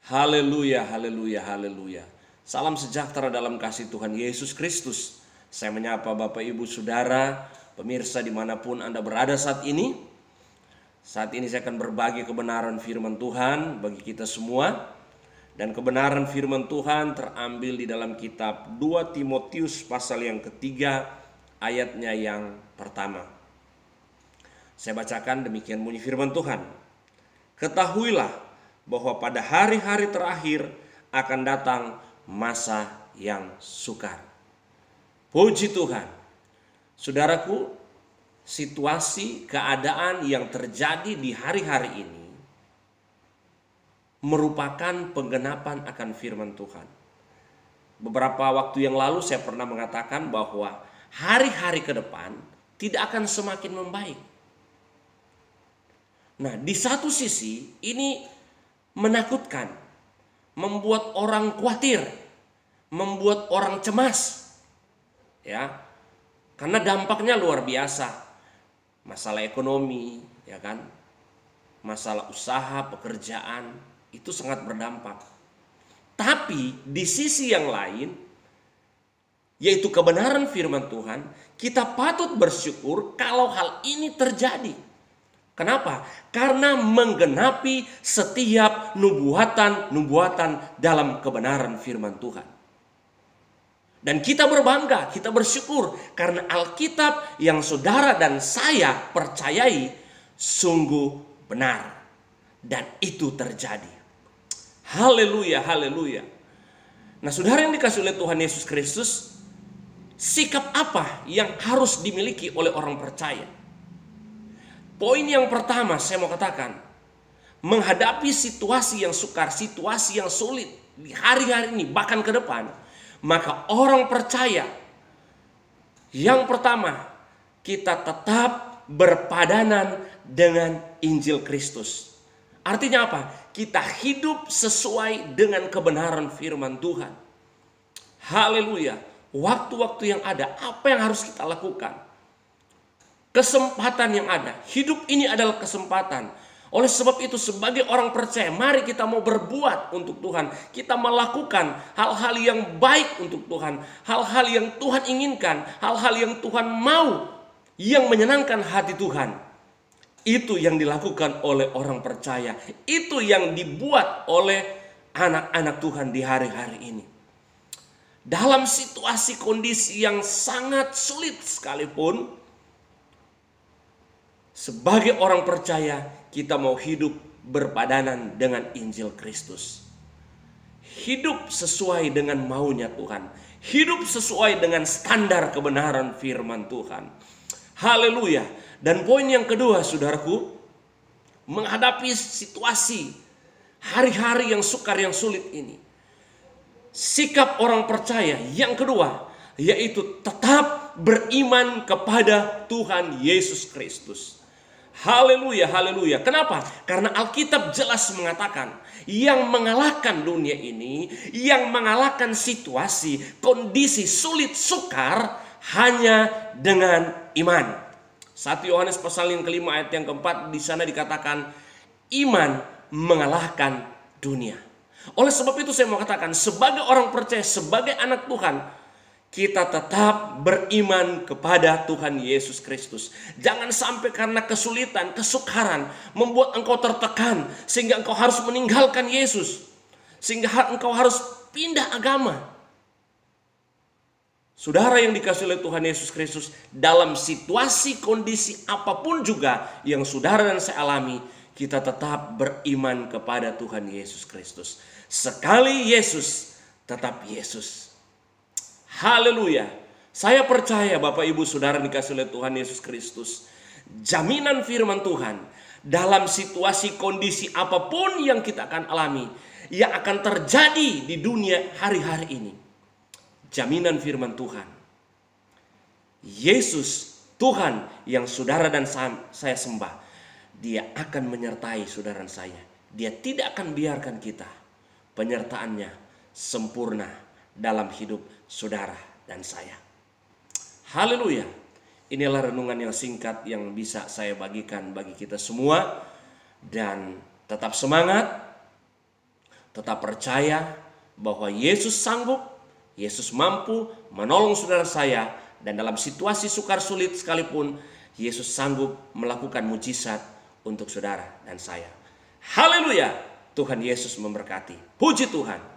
Haleluya, haleluya, haleluya. Salam sejahtera dalam kasih Tuhan Yesus Kristus. Saya menyapa Bapak Ibu Saudara, pemirsa dimanapun Anda berada saat ini. Saat ini saya akan berbagi kebenaran firman Tuhan bagi kita semua. Dan kebenaran firman Tuhan terambil di dalam kitab 2 Timotius pasal yang ketiga, ayatnya yang pertama. Saya bacakan demikian bunyi firman Tuhan. Ketahuilah bahwa pada hari-hari terakhir akan datang masa yang sukar. Puji Tuhan. Saudaraku, situasi keadaan yang terjadi di hari-hari ini merupakan penggenapan akan firman Tuhan. Beberapa waktu yang lalu saya pernah mengatakan bahwa hari-hari ke depan tidak akan semakin membaik. Nah, di satu sisi ini menakutkan, membuat orang khawatir, membuat orang cemas. Ya. Karena dampaknya luar biasa. Masalah ekonomi, ya kan? Masalah usaha, pekerjaan itu sangat berdampak. Tapi di sisi yang lain, yaitu kebenaran firman Tuhan, kita patut bersyukur kalau hal ini terjadi. Kenapa? Karena menggenapi setiap nubuatan dalam kebenaran firman Tuhan. Dan kita berbangga, kita bersyukur karena Alkitab yang saudara dan saya percayai sungguh benar. Dan itu terjadi. Haleluya, haleluya. Nah, saudara yang dikasihi oleh Tuhan Yesus Kristus, sikap apa yang harus dimiliki oleh orang percaya? Poin yang pertama saya mau katakan, menghadapi situasi yang sukar, situasi yang sulit di hari-hari ini bahkan ke depan, maka orang percaya yang pertama, kita tetap berpadanan dengan Injil Kristus. Artinya apa? Kita hidup sesuai dengan kebenaran firman Tuhan. Haleluya. Waktu-waktu yang ada, apa yang harus kita lakukan? Kesempatan yang ada, hidup ini adalah kesempatan. Oleh sebab itu sebagai orang percaya, mari kita mau berbuat untuk Tuhan. Kita melakukan hal-hal yang baik untuk Tuhan. Hal-hal yang Tuhan inginkan, hal-hal yang Tuhan mau, yang menyenangkan hati Tuhan. Itu yang dilakukan oleh orang percaya. Itu yang dibuat oleh anak-anak Tuhan di hari-hari ini. Dalam situasi kondisi yang sangat sulit sekalipun, sebagai orang percaya, kita mau hidup berpadanan dengan Injil Kristus. Hidup sesuai dengan maunya Tuhan. Hidup sesuai dengan standar kebenaran firman Tuhan. Haleluya. Dan poin yang kedua, saudaraku, menghadapi situasi hari-hari yang sukar, yang sulit ini. Sikap orang percaya yang kedua, yaitu tetap beriman kepada Tuhan Yesus Kristus. Haleluya, haleluya. Kenapa? Karena Alkitab jelas mengatakan yang mengalahkan dunia ini, yang mengalahkan situasi, kondisi sulit sukar hanya dengan iman. 1 Yohanes pasal yang kelima ayat yang keempat, di sana dikatakan iman mengalahkan dunia. Oleh sebab itu saya mau katakan, sebagai orang percaya, sebagai anak Tuhan, kita tetap beriman kepada Tuhan Yesus Kristus. Jangan sampai karena kesulitan, kesukaran membuat engkau tertekan sehingga engkau harus meninggalkan Yesus, sehingga engkau harus pindah agama. Saudara yang dikasihi oleh Tuhan Yesus Kristus, dalam situasi kondisi apapun juga yang saudara dan saya alami, kita tetap beriman kepada Tuhan Yesus Kristus. Sekali Yesus, tetap Yesus. Haleluya. Saya percaya Bapak Ibu Saudara dikasihi oleh Tuhan Yesus Kristus, jaminan firman Tuhan dalam situasi kondisi apapun yang kita akan alami, yang akan terjadi di dunia hari-hari ini. Jaminan firman Tuhan, Yesus Tuhan yang saudara dan saya sembah, Dia akan menyertai saudara dan saya. Dia tidak akan biarkan kita. Penyertaannya sempurna dalam hidup saudara dan saya. Haleluya. Inilah renungan yang singkat yang bisa saya bagikan bagi kita semua. Dan tetap semangat. Tetap percaya bahwa Yesus sanggup, Yesus mampu menolong saudara saya, dan dalam situasi sukar sulit sekalipun, Yesus sanggup melakukan mujizat untuk saudara dan saya. Haleluya! Tuhan Yesus memberkati. Puji Tuhan.